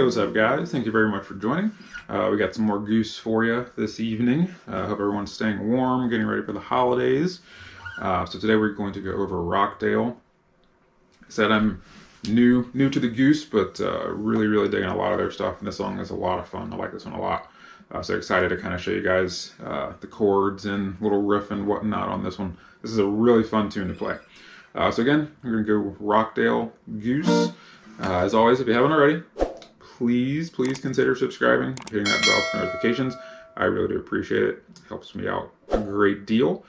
what's up, guys? Thank you very much for joining. We got some more Goose for you this evening. Hope everyone's staying warm, getting ready for the holidays. So today we're going to go over Rockdale. I said I'm new to the Goose, but really digging a lot of their stuff, and this song is a lot of fun. I like this one a lot. So excited to kind of show you guys the chords and little riff and whatnot on this one. This is a really fun tune to play. So again, we're going to go Rockdale Goose. As always, if you haven't already, please consider subscribing, hitting that bell for notifications. I really do appreciate it. It helps me out a great deal.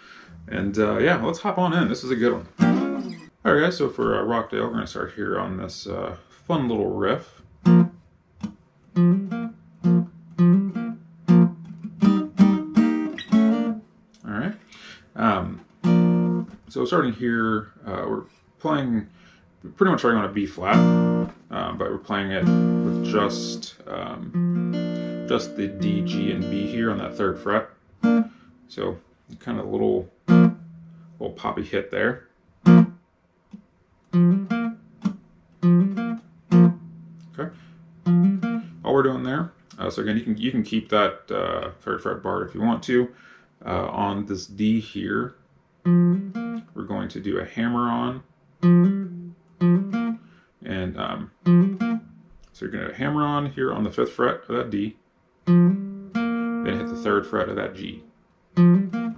And yeah, let's hop on in. This is a good one. Alright guys, so for Rockdale, we're going to start here on this fun little riff. Alright. So starting here, we're playing, pretty much starting on a B flat, but we're playing it with just the D, G, and B here on that 3rd fret. So kind of a little poppy hit there. Okay. All we're doing there. So again, you can keep that 3rd fret bar if you want to. On this D here, we're going to do a hammer on. And so you're going to hammer on here on the 5th fret of that D, then hit the 3rd fret of that G. Then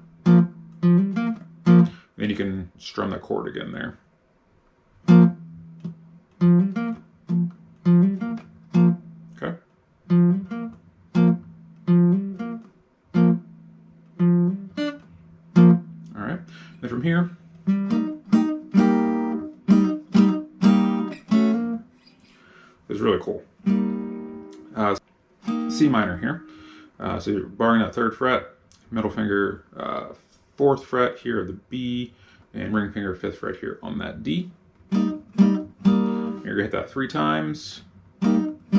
you can strum that chord again there. Okay. All right. Then from here, is really cool. C minor here. So you're barring that 3rd fret, middle finger 4th fret here of the B, and ring finger 5th fret here on that D. You're going to hit that 3 times. And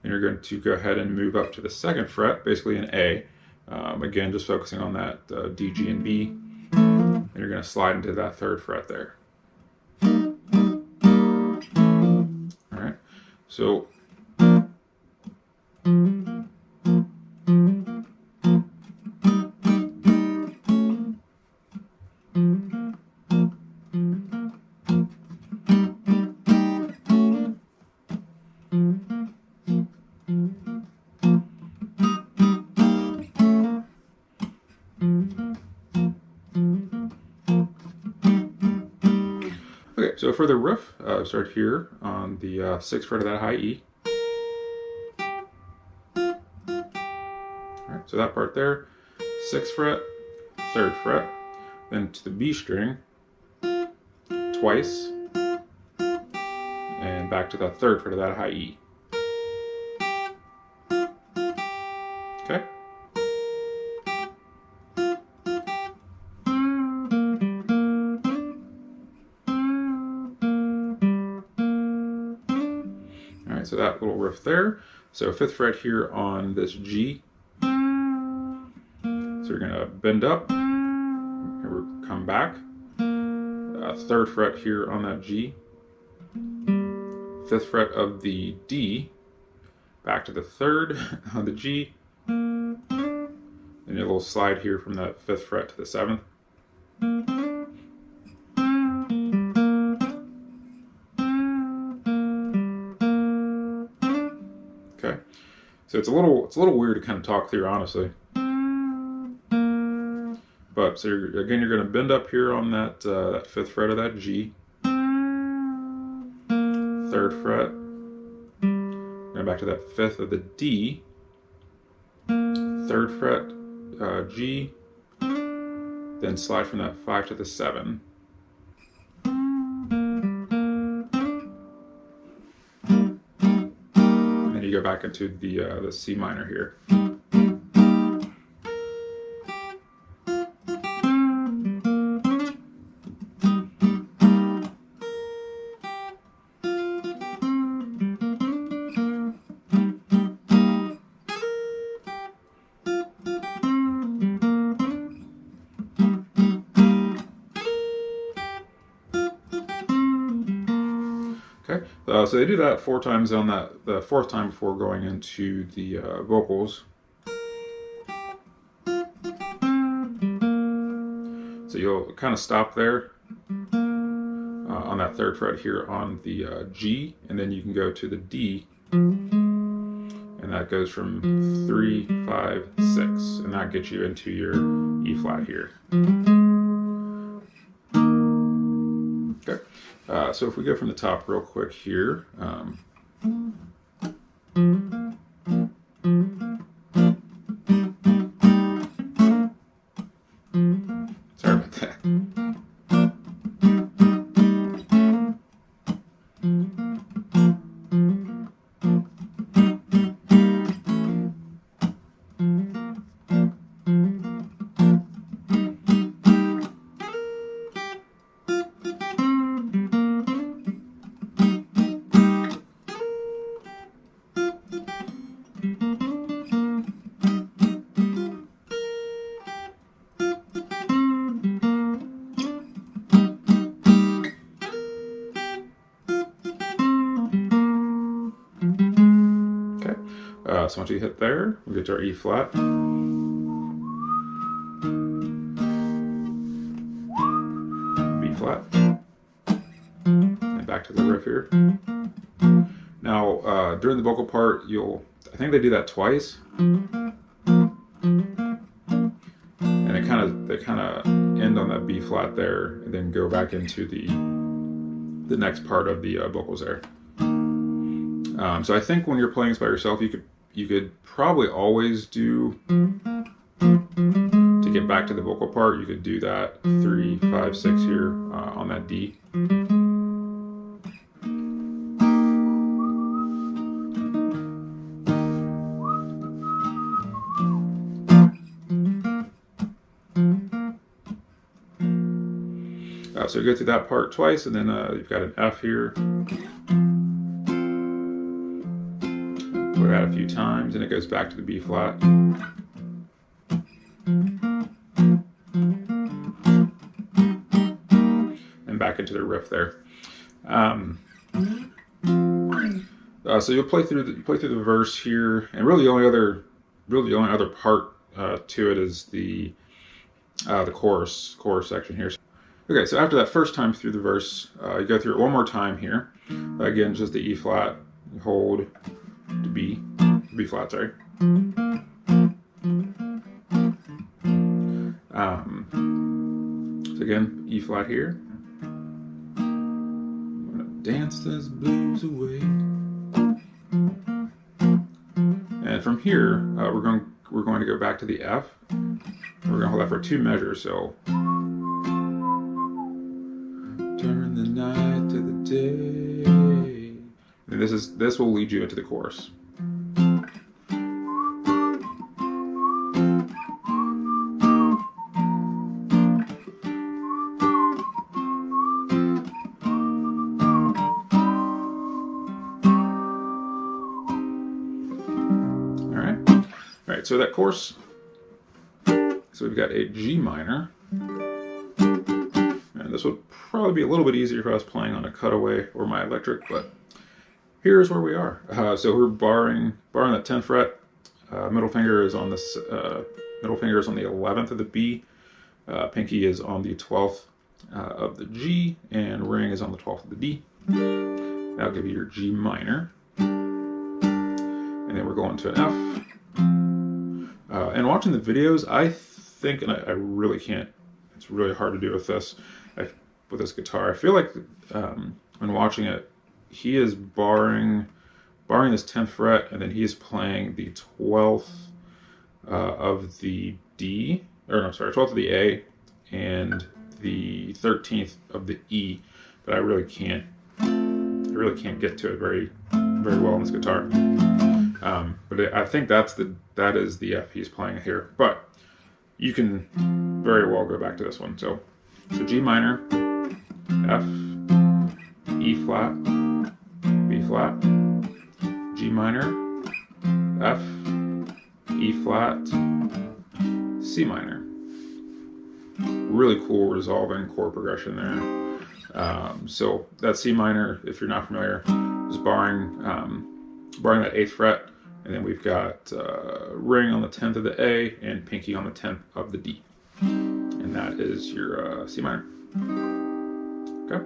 you're going to go ahead and move up to the 2nd fret, basically an A. Again, just focusing on that D, G, and B. And you're going to slide into that 3rd fret there. Alright, so okay, so for the riff, start here on the 6th fret of that high E. Alright, so that part there, 6th fret, 3rd fret, then to the B string, twice, and back to that 3rd fret of that high E. Okay. Alright, so that little riff there. So 5th fret here on this G. So you're going to bend up, come back, 3rd fret here on that G, 5th fret of the D, back to the 3rd on the G, and a little slide here from that 5th fret to the 7th. Okay, so it's a little weird to kind of talk through, honestly. But so you're going to bend up here on that 5th fret of that G, 3rd fret, going back to that 5th of the D, 3rd fret G, then slide from that 5 to the 7. And then you go back into the C minor here. So they do that 4 times on the 4th time before going into the vocals. So you'll kind of stop there on that 3rd fret here on the G, and then you can go to the D, and that goes from 3, 5, 6, and that gets you into your E flat here. Okay, so if we go from the top real quick here. Sorry about that. So once you hit there, we get to our E flat. B flat. And back to the riff here. Now, during the vocal part, I think they do that twice. And they kind of end on that B flat there, and then go back into the next part of the vocals there. So I think when you're playing this by yourself, you could probably always do, to get back to the vocal part, you could do that 3, 5, 6 here on that D. So you go through that part twice, and then you've got an F here. Play that a few times, and it goes back to the B flat. And back into the riff there. So you'll play through the verse here, and really the only other part to it is the chorus section here. Okay, so after that first time through the verse, you go through it one more time here. Again, just the E flat, you hold to B flat, sorry. So again, E flat here. I'm gonna dance this blues away. And from here, we're going to go back to the F. We're going to hold that for 2 measures, so. Turn the night to the day. And this will lead you into the chorus. All right, so that chorus, so we've got a G minor. And this would probably be a little bit easier if I was playing on a cutaway or my electric, but here's where we are. So we're barring that 10th fret. Middle finger is on this. Middle finger is on the 11th of the B. Pinky is on the 12th of the G, and ring is on the 12th of the D. That'll give you your G minor, and then we're going to an F. And watching the videos, I think, and I really can't. It's really hard to do with this guitar. I feel like when watching it, he is barring this 10th fret, and then he is playing the 12th of the D, or no, sorry, 12th of the A, and the 13th of the E. But I really can't get to it very well on this guitar. But I think that is the F he's playing here. But you can very well go back to this one. So G minor, F, E flat, B flat, G minor, F, E flat, C minor. Really cool resolving chord progression there. So that C minor, if you're not familiar, just barring that 8th fret, and then we've got ring on the 10th of the A and pinky on the 10th of the D, and that is your C minor. Okay.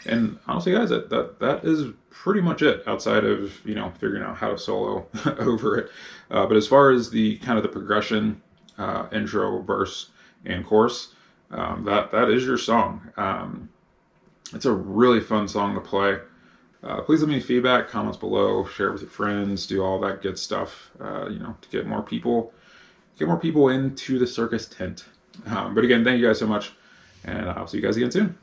And honestly, guys, that is pretty much it. Outside of figuring out how to solo over it, but as far as the kind of the progression, intro, verse, and chorus, that is your song. It's a really fun song to play. Please leave me feedback, comments below, share it with your friends, do all that good stuff. To get more people into the circus tent. But again, thank you guys so much, and I'll see you guys again soon.